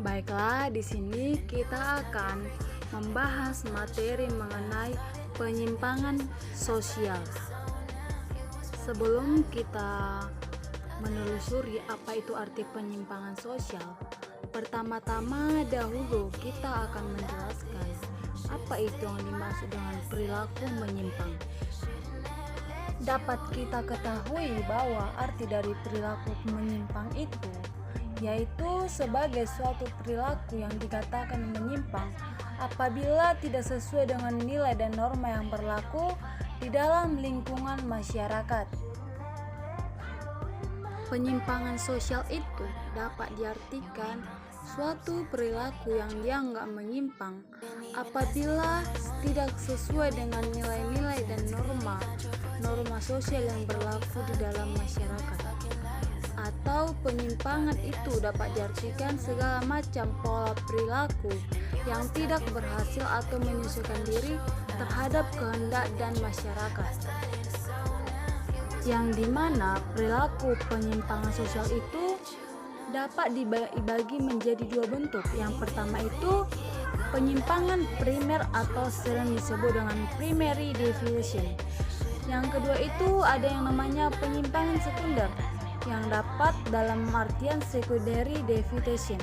Baiklah, di sini kita akan membahas materi mengenai penyimpangan sosial. Sebelum kita menelusuri apa itu arti penyimpangan sosial, pertama-tama dahulu kita akan menjelaskan apa itu yang dimaksud dengan perilaku menyimpang. Dapat kita ketahui bahwa arti dari perilaku menyimpang itu yaitu sebagai suatu perilaku yang dikatakan menyimpang apabila tidak sesuai dengan nilai dan norma yang berlaku di dalam lingkungan masyarakat. Penyimpangan sosial itu dapat diartikan suatu perilaku yang dianggap menyimpang apabila tidak sesuai dengan nilai-nilai dan norma sosial yang berlaku di dalam masyarakat. Atau penyimpangan itu dapat diartikan segala macam pola perilaku yang tidak berhasil atau menyesuaikan diri terhadap kehendak dan masyarakat. Yang dimana perilaku penyimpangan sosial itu dapat dibagi menjadi dua bentuk. Yang pertama itu penyimpangan primer atau sering disebut dengan primary deviation. Yang kedua itu ada yang namanya penyimpangan sekunder yang dapat dalam artian secondary deviation.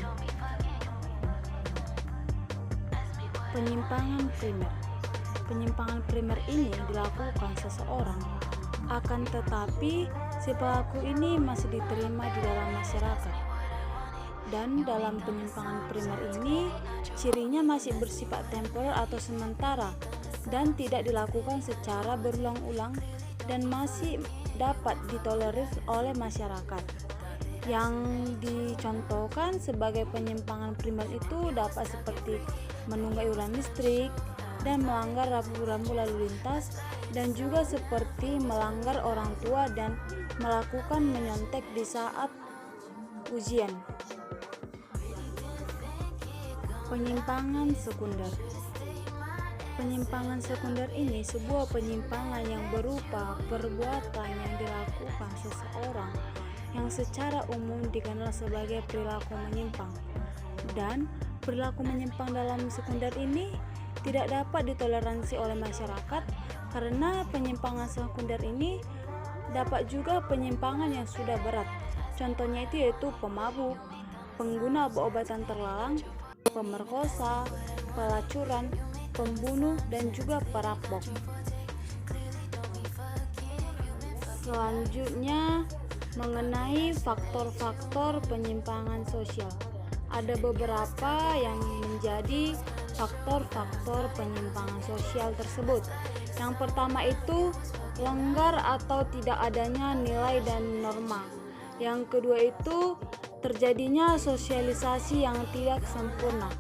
Penyimpangan primer ini dilakukan seseorang, akan tetapi si pelaku ini masih diterima di dalam masyarakat. Dan dalam penyimpangan primer ini cirinya masih bersifat temporer atau sementara dan tidak dilakukan secara berulang-ulang dan masih dapat ditolerir oleh masyarakat. Yang dicontohkan sebagai penyimpangan primer itu dapat seperti menunggak iuran listrik dan melanggar rambu-rambu lalu lintas, dan juga seperti melanggar orang tua dan melakukan menyontek di saat ujian. Penyimpangan sekunder. Penyimpangan sekunder ini sebuah penyimpangan yang berupa perbuatan yang dilakukan seseorang yang secara umum dikenal sebagai perilaku menyimpang. Dan perilaku menyimpang dalam sekunder ini tidak dapat ditoleransi oleh masyarakat karena penyimpangan sekunder ini dapat juga penyimpangan yang sudah berat. Contohnya itu yaitu pemabuk, pengguna obat-obatan terlarang, pemerkosa, pelacuran, pembunuh, dan juga perampok. Selanjutnya mengenai faktor-faktor penyimpangan sosial. Ada beberapa yang menjadi faktor-faktor penyimpangan sosial tersebut. Yang pertama itu longgar atau tidak adanya nilai dan norma. Yang kedua itu terjadinya sosialisasi yang tidak sempurna.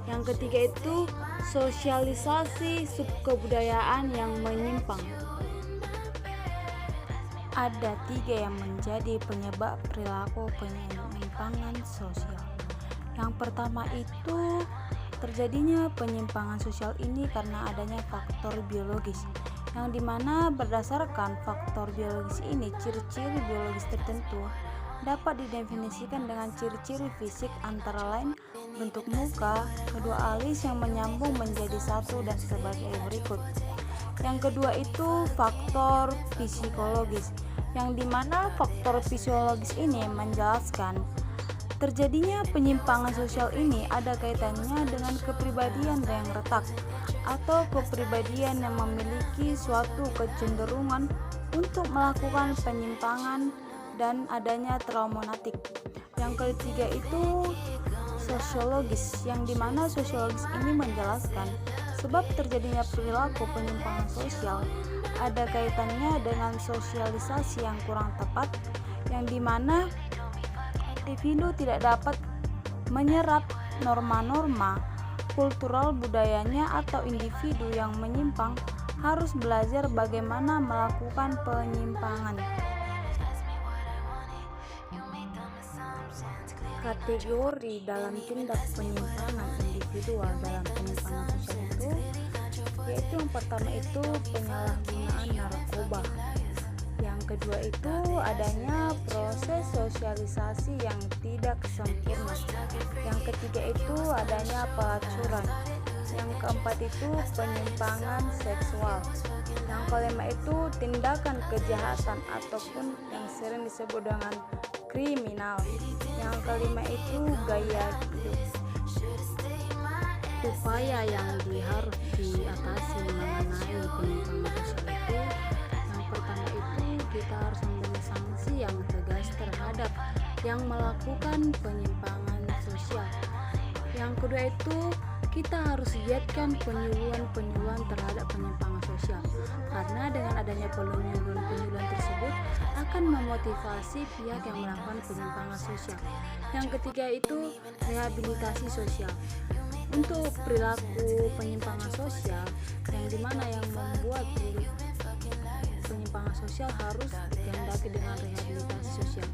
Yang ketiga itu sosialisasi subkebudayaan yang menyimpang. Ada 3 yang menjadi penyebab perilaku penyimpangan sosial. Yang pertama itu terjadinya penyimpangan sosial ini karena adanya faktor biologis, yang dimana berdasarkan faktor biologis ini ciri-ciri biologis tertentu dapat didefinisikan dengan ciri-ciri fisik antara lain bentuk muka, kedua alis yang menyambung menjadi satu dan sebagai berikut. Yang kedua itu faktor psikologis, yang dimana faktor psikologis ini menjelaskan terjadinya penyimpangan sosial ini ada kaitannya dengan kepribadian yang retak atau kepribadian yang memiliki suatu kecenderungan untuk melakukan penyimpangan dan adanya traumatik. Yang ketiga itu sosiologis, yang dimana sosiologis ini menjelaskan sebab terjadinya perilaku penyimpangan sosial ada kaitannya dengan sosialisasi yang kurang tepat, yang dimana individu tidak dapat menyerap norma-norma kultural budayanya, atau individu yang menyimpang harus belajar bagaimana melakukan penyimpangan. Kategori dalam tindak penyimpangan individual dalam penyimpangan sosial itu yaitu yang pertama itu penyalahgunaan narkoba, yang kedua itu adanya proses sosialisasi yang tidak sempurna. Yang ketiga itu adanya pelacuran. Yang keempat itu penyimpangan seksual. Yang kelima itu tindakan kejahatan ataupun yang sering disebut dengan kriminal. Yang kelima itu gaya hidup. Upaya yang harus diatasi mengenai penyimpangan sosial itu, yang pertama itu kita harus memberi sanksi yang tegas terhadap yang melakukan penyimpangan sosial. Yang kedua itu kita harus giatkan penyuluhan terhadap penyimpangan sosial, karena dengan adanya penyuluhan tersebut akan memotivasi pihak yang melakukan penyimpangan sosial. Yang ketiga itu rehabilitasi sosial. Untuk perilaku penyimpangan sosial yang dimana yang membuat penyimpangan sosial harus ditindaki dengan rehabilitasi sosial.